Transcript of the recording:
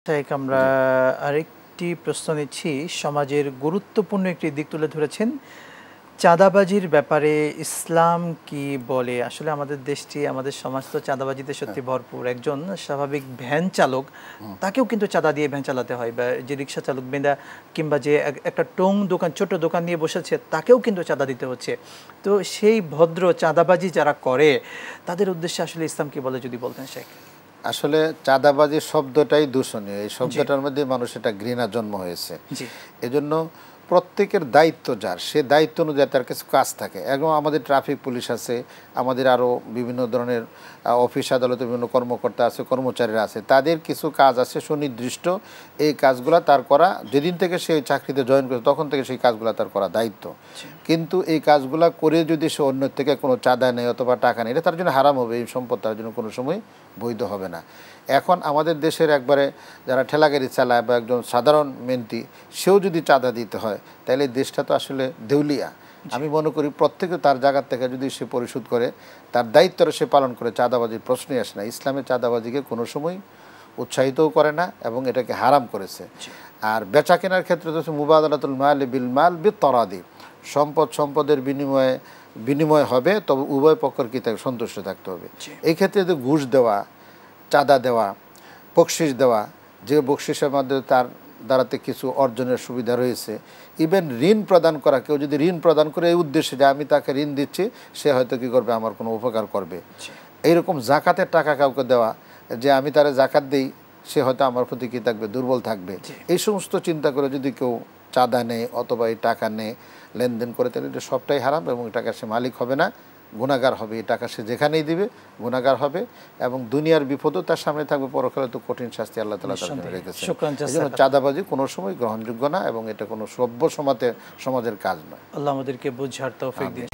তাই আমরা জি। আরেকটি প্রশ্ন নিচ্ছি। সমাজের গুরুত্বপূর্ণ একটি দিক তুলে ধরেছেন। চাঁদাবাজির ব্যাপারে ইসলাম কি বলে? আসলে আমাদের দেশটি, আমাদের সমাজ তো চাঁদাবাজিতে হ্যাঁ, সত্যি ভরপুর। একজন স্বাভাবিক ভ্যান চালক, হুম। তাকেও কিন্তু চাঁদা দিয়ে ভ্যান চালাতে হয়, বা যে রিক্সা চালক কিংবা যে একটা টং দোকান, ছোট দোকান নিয়ে বসেছে, তাকেও কিন্তু চাঁদা দিতে হচ্ছে। তো সেই ভদ্র চাঁদাবাজি যারা করে, তাদের উদ্দেশ্যে আসলে ইসলাম কি বলে যদি বলতেন শেখ? আসলে চাঁদাবাজি শব্দটাই দূষণীয়। এই জি, শব্দটার মধ্যে মানুষ এটা ঘৃণা জন্ম হয়েছে। জি, এজন্য প্রত্যেকের দায়িত্ব যার, সে দায়িত্ব অনুযায়ী তার কিছু কাজ থাকে। এবং আমাদের ট্রাফিক পুলিশ আছে, আমাদের আরও বিভিন্ন ধরনের অফিস আদালতে বিভিন্ন কর্মকর্তা আছে, কর্মচারীরা আছে। তাদের কিছু কাজ আছে সুনির্দিষ্ট। এই কাজগুলা তার করা, যেদিন থেকে সে চাকরিতে জয়েন করে তখন থেকে সেই কাজগুলা তার করা দায়িত্ব। জি, কিন্তু এই কাজগুলা করে যদি সে অন্যের থেকে কোনো চাঁদা নেয় অথবা টাকা নেয়, এটা তার জন্য হারাম হবে। এই সম্পদ তার জন্য কোনো সময় বৈধ হবে না। এখন আমাদের দেশের একবারে যারা ঠেলাগাড়ি চালায় বা একজন সাধারণ মেন্টি, সেও যদি চাঁদা দিতে হয়, তাহলে দেশটা তো আসলে দেউলিয়া। আমি মনে করি প্রত্যেকে তার জায়গার থেকে যদি সে পরিশোধ করে, তার দায়িত্বটা সে পালন করে, চাঁদাবাজির প্রশ্নই আসে না। ইসলামে চাঁদাবাজিকে কোনো সময় উৎসাহিতও করে না এবং এটাকে হারাম করেছে। জি, আর বেচা কেনার ক্ষেত্রে তো হচ্ছে মুবাদালাতুল মাল বিল মাল বি তরাদি, সম্পদের বিনিময় হবে, তবে উভয় পক্ষের কি তাকে সন্তুষ্ট থাকতে হবে। জি, এই ক্ষেত্রে যদি ঘুষ দেওয়া, চাঁদা দেওয়া, বকশিস দেওয়া, যে বকশিসের মাধ্যমে তার দ্বারাতে কিছু অর্জনের সুবিধা রয়েছে, ইভেন ঋণ প্রদান করা, কেউ যদি ঋণ প্রদান করে এই উদ্দেশ্যে যে আমি তাকে ঋণ দিচ্ছি, সে হয়তো কী করবে, আমার কোনো উপকার করবে। জি, এইরকম জাকাতের টাকা কাউকে দেওয়া, যে আমি তারা জাকাত দিই, সে হয়তো আমার প্রতি কী থাকবে, দুর্বল থাকবে। জি। এই সমস্ত চিন্তা করে যদি কেউ চাঁদা নেয় অথবা এই টাকা নেয়, লেনদেন করে, তাহলে এটা সবটাই হারাম এবং টাকার সে মালিক হবে না, গুনাহগার হবে। এই টাকা সে যেখানেই দিবে গুনাহগার হবে এবং দুনিয়ার বিপদও তার সামনে থাকবে, পরকালে তো কঠিন শাস্তি আল্লাহ তাআলা তার জন্য নিঃসন্দেহে। রেখেছেন। শুকরান এই জন্য জাযাকাল্লাহ। চাঁদাবাজি কোনো সময় গ্রহণযোগ্য না এবং এটা কোনো সভ্য সমাজের কাজ নয়। আল্লাহ আমাদেরকে বুঝার তৌফিক দিন। আমিন।